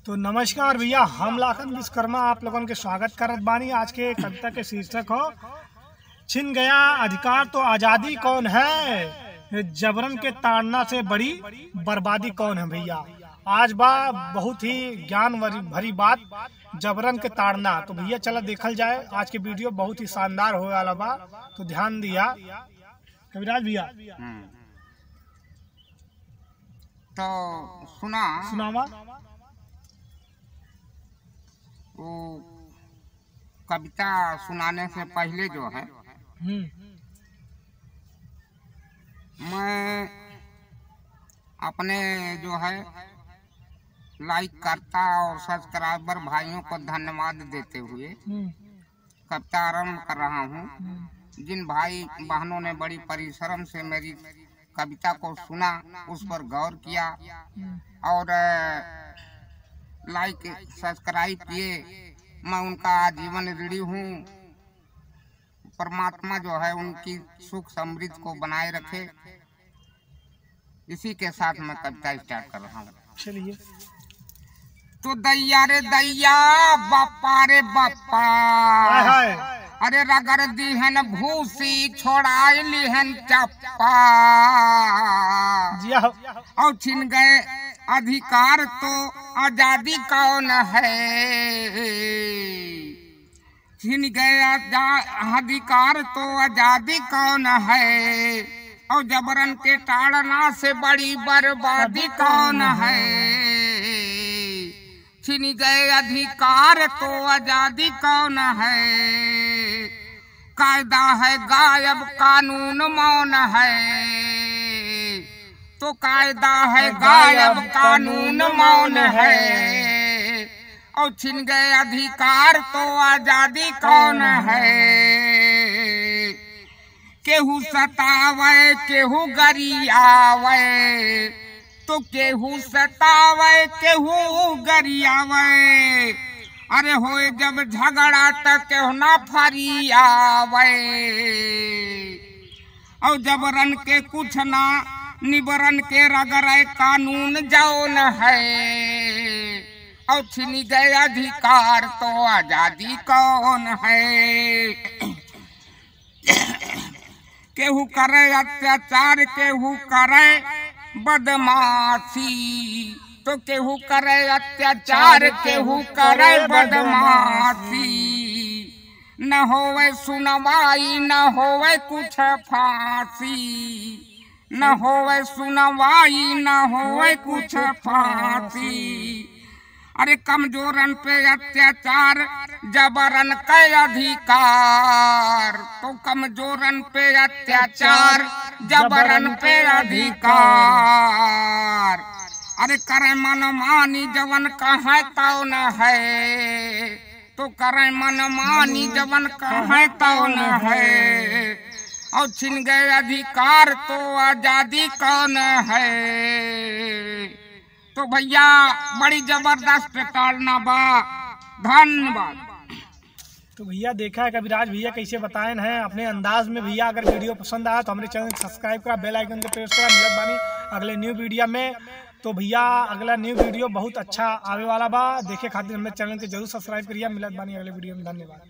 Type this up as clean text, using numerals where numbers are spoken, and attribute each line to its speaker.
Speaker 1: तो नमस्कार भैया, हम लाखन विश्वकर्मा आप लोगों के स्वागत करत बानी। आज के कविता के शीर्षक हो छिन गया अधिकार तो आज़ादी कौन है, जबरन के ताड़ना से बड़ी बर्बादी कौन है। भैया आज बहुत ही ज्ञान भरी बात, जबरन के ताड़ना। तो भैया चला देखल जाए, आज के वीडियो बहुत ही शानदार हो वाला बा, तो ध्यान दिया कविराज भैया।
Speaker 2: तो
Speaker 1: सुनावा
Speaker 2: वो कविता सुनाने से पहले जो है मैं अपने जो है लाइक करता और सब्सक्राइबर भाइयों को धन्यवाद देते हुए कविता आरंभ कर रहा हूँ। जिन भाई बहनों ने बड़ी परिश्रम से मेरी कविता को सुना, उस पर गौर किया और लाइक सब्सक्राइब किए, मैं उनका आजीवन ऋणी हूँ। परमात्मा जो है उनकी सुख समृद्धि को बनाए रखे। इसी के साथ मैं कविता स्टार्ट कर रहा हूँ।
Speaker 1: चलिए।
Speaker 2: तो दैया रे दैया, बापा रे बापा, अरे रगड़ दीहन भूसी, छोड़ाई लिहन चप्पा, और छिन गए अधिकार तो आजादी कौन है। छिन गए अधिकार तो आजादी कौन है, और जबरन के ताड़ना से बड़ी बर्बादी कौन है। छिन गए अधिकार तो आजादी कौन है, कायदा है गायब कानून मौन है। तो कायदा है गायब कानून मौन है, और छिन गए अधिकार तो आजादी कौन है। केहू सतावे केहू गरियावे, तो केहू सतावे केहू गरियावे, अरे होए जब झगड़ा तो केहू ना फरियावे, और जबरन के कुछ ना निबरन के रगड़े कानून जौन है, और छिन गए अधिकार तो आजादी कौन है। केहू करे अत्याचार केहू करे बदमाशी, तो केहू करे अत्याचार केहू करे बदमाशी, न होवे सुनवाई न होवे कुछ फांसी, न होवे सुनवाई न होवे कुछ फांसी। अरे कमजोरन पे अत्याचार जबरन के अधिकार, तो कमजोरन पे अत्याचार जबरन पे अधिकार। अरे करे मनमानी जवन कहे तौन है, तो करे मनमानी जवन कहे तौन है, और छिन गए अधिकार तो आजादी कौन है। तो भैया बड़ी जबरदस्त ताड़ना बा। धन्यवाद।
Speaker 1: तो भैया देखा है कविराज भैया कैसे बताए हैं अपने अंदाज में। भैया अगर वीडियो पसंद आया तो हमारे चैनल को सब्सक्राइब करा, बेल आइकन को प्रेस करा। मिलत बानी अगले न्यू वीडियो में। तो भैया अगला न्यू वीडियो बहुत अच्छा आवे वाला बा, देखे खातिर हमारे चैनल को जरूर सब्सक्राइब करिए। मिलत बानी अगले वीडियो में। धन्यवाद।